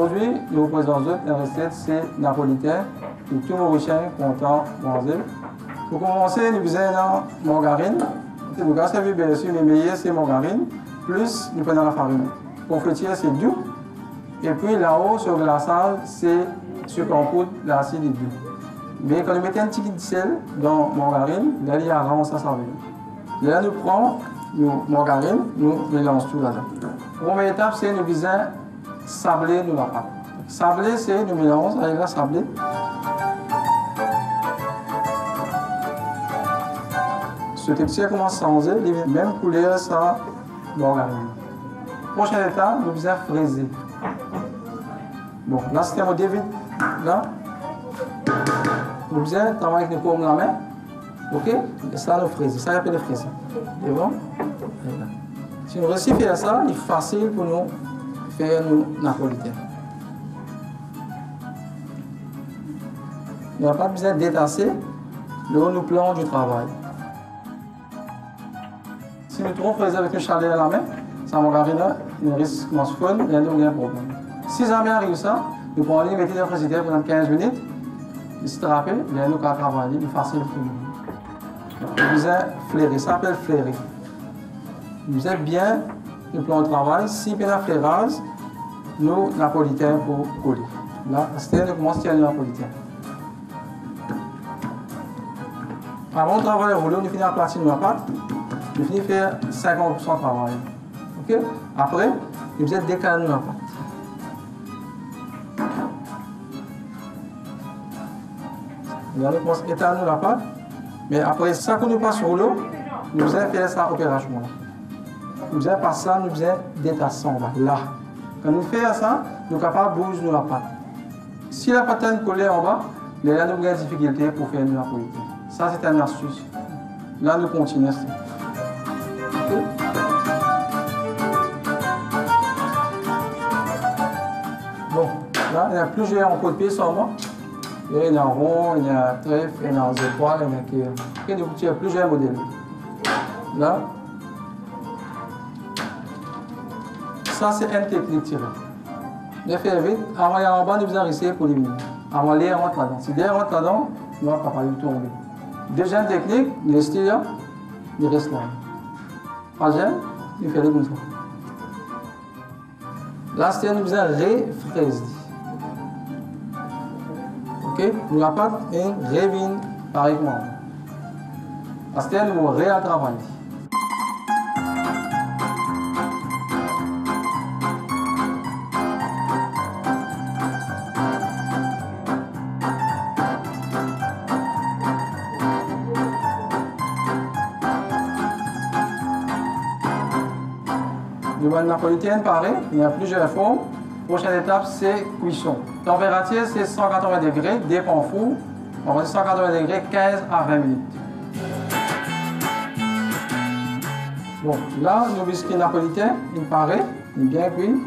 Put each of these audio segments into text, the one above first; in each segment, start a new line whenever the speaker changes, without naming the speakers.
Aujourd'hui, nous représentons la recette, c'est napolitain. Pour tout Mauricien content de manger. Pour commencer, nous faisons la margarine. Vous avez vu, bien sûr, les meilleurs, c'est margarine. Plus, nous prenons la farine. Pour fêter, c'est doux. Et puis là-haut, sur le glaçage, c'est sucre en poudre, l'acide est doux. Mais quand nous mettons un petit peu de sel dans la margarine, là, il y a un rang, ça s'en va. Là, nous prenons nos margarine, nous mélangeons tout là-dedans. La première étape, c'est nous faisons sabler nous la pâte. Sabler, c'est nous mélangeons avec la sablée. Ce texture commence à changer, même couleur, ça, margarine. Prochaine étape, nous faisons fraiser. Bon, là, c'était un modèle vide. Là, nous faisons travailler avec les paumes de la main. Ok? Et ça, nous fraiser. Ça, appelle le fraiser. C'est bon? Si nous réussissons à faire ça, il est facile pour nous faire nos napolitains. Nous n'avons pas besoin de détasser. Là, nous plongeons du travail. Si nous trouvons fraiser avec une chaleur à la main, ça margarine, il risque de se fondre, il y a un problème. Si jamais arrive ça, nous pouvons aller mettre dans le frigidaire pendant 15 minutes. Il se rappelle, il y a un autre travail, il est facile pour nous. Nous faisons flairer, ça s'appelle flairer. Nous faisons bien le plan de travail, si bien la flairage, nous napolitains pour coller. Là, c'est nous commençons à tirer le napolitain. Avant de travailler le rouleau, nous finissons à platiner la pâte. Nous finissons à faire 50% de travail. Okay? Après, nous faisons décaler la pâte. Nous allons commencer à étaler la pâte. Mais après ça, quand nous passons sur l'eau, nous allons faire ça opération. Nous allons passer ça, nous allons détasser là. Quand nous faisons ça, nous sommes capables de bouger la pâte. Si la pâte est collée en bas, là, nous avons des difficultés pour faire une napolitaine. Ça, c'est une astuce. Là, nous continuons. Okay? Bon, là, il y a plusieurs en côte de pied sur moi. Il y a un rond, il y a un trèfle, il y a un étoile, il y a un qui. Donc, il y a plusieurs modèles. Là, ça, c'est une technique tirée. Je fais vite. Avant d'aller en bas, nous faisons essayer pour éliminer. Avant l'air rentre là-dedans. Si l'air rentre là-dedans, nous ne va pas du tout tomber. Deuxième technique, il reste là, il reste là. Troisième, il fait le comme ça. Là, c'est nous faisons réfraise. Ok? Nous la pâte et revient pareillement. Là, c'est nous réel travail. Le napolitain, pareil, il y a plusieurs formes. Prochaine étape, c'est cuisson. Température, c'est 180 degrés, dépend four. On va dire 180 degrés, 15 à 20 minutes. Bon, là, nos biscuits napolitains, il paraît, il est bien cuit. Il ne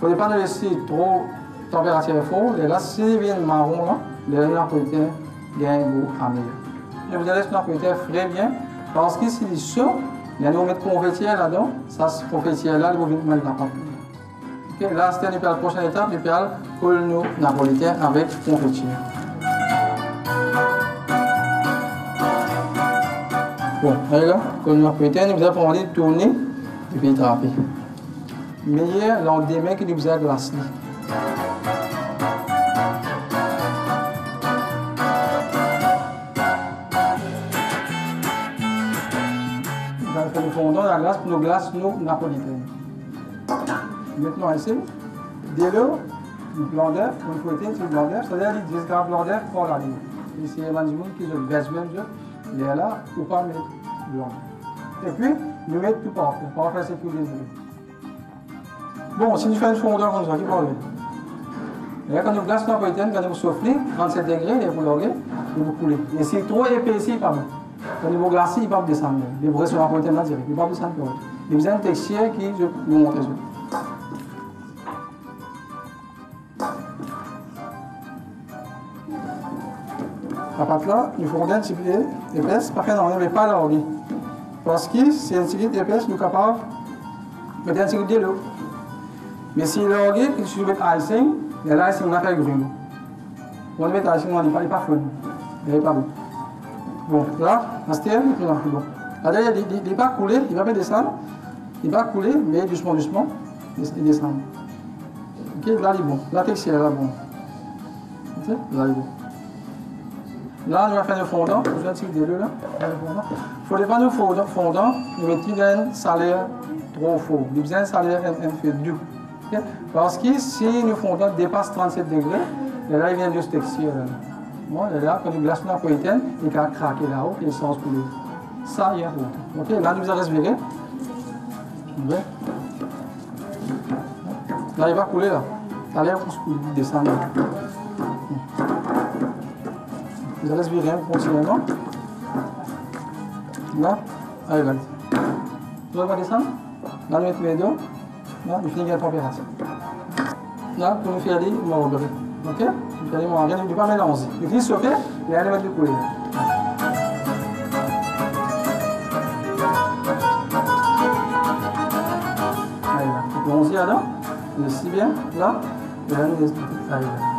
faut pas le laisser trop température forte. Et là, s'il vient marron, là, le napolitain a un goût amer. Et vous allez laisser le napolitain frais bien, parce que s'il est chaud, il y a nous mettre confetière là-dedans. Ça, ce confetière-là, il va venir mettre la pâte. Okay, là, c'était la prochaine étape, nous coller nos napolitains avec confetière. Bon, allez là, coller nos napolitains, nous allons prendre tourner et puis draper. Meilleur l'angle des mains qui nous a glacé. Nous fondons la glace pour nos glaces napolitaines. Maintenant ici, dès lors, le blanc d'œuf, pour une fouettine, c'est le blanc d'œuf, c'est-à-dire 10 grammes de blanc d'œuf pour la ligne. Ici, il y a des gens qui se baissent même, il est là, ou pas mettre blanc. Et puis, nous mettons tout parfait. Parfait, c'est tout désolé. Bon, si nous faisons une fondeur comme ça, qui parle. Et là, quand nous glaçons napolitaine, quand nous soufflons, 37 degrés, vous l'orguez, vous coulez. Et si trop épais ici, pas bon. Au niveau glacé, il ne peut pas descendre. Les bras sur la napolitaine là direct. Il ne peut pas descendre pour eux. Il y a une texture qui, je vous montre. La pâte là, il faut un petit peu épaisse, pas faire mais pas l'orgue. Parce que si un petit peu épaisse, nous sommes capables de mettre un petit peu de l'eau. Mais si l'orgue, si je mets icing, Et là, ici, on a fait grune. On le met ici, on n'est pas fun. Il n'est pas bon. Bon, là, un style, bon. Là, il n'est pas coulé, il va pas descendre. Il va couler, mais doucement, doucement, il descend. Ok, là, il est bon. La texture est là, bon. Ok, là, il est bon. Là, on va faire le fondant. Je vais tirer deux là. Il ne faut pas nous fondant, nous mettons un salaire trop fort. Nous besoin un salaire un peu doux. Okay? Parce que si nous fondant dépasse 37 degrés, et là, il vient de se texture. Bon, et là, quand nous glaçons la poétienne, il va craquer là-haut et il sort couler. Ça, il y a un ok, là, nous allons respirer. Là, il va couler là. Allez, on descend là. Vous allez respirer continuellement. Là, allez, là. Vous allez descendre. Là, nous mettons les deux. Là, nous finissons la température. Là, pour nous faire aller, nous allons regarder. Ok? Nous allons regarder, nous ne pas mélanger. Nous finissons chauffer, et allez mettre de couler. Allez, là. On s'y a là. Si bien, là, et là, allez, là.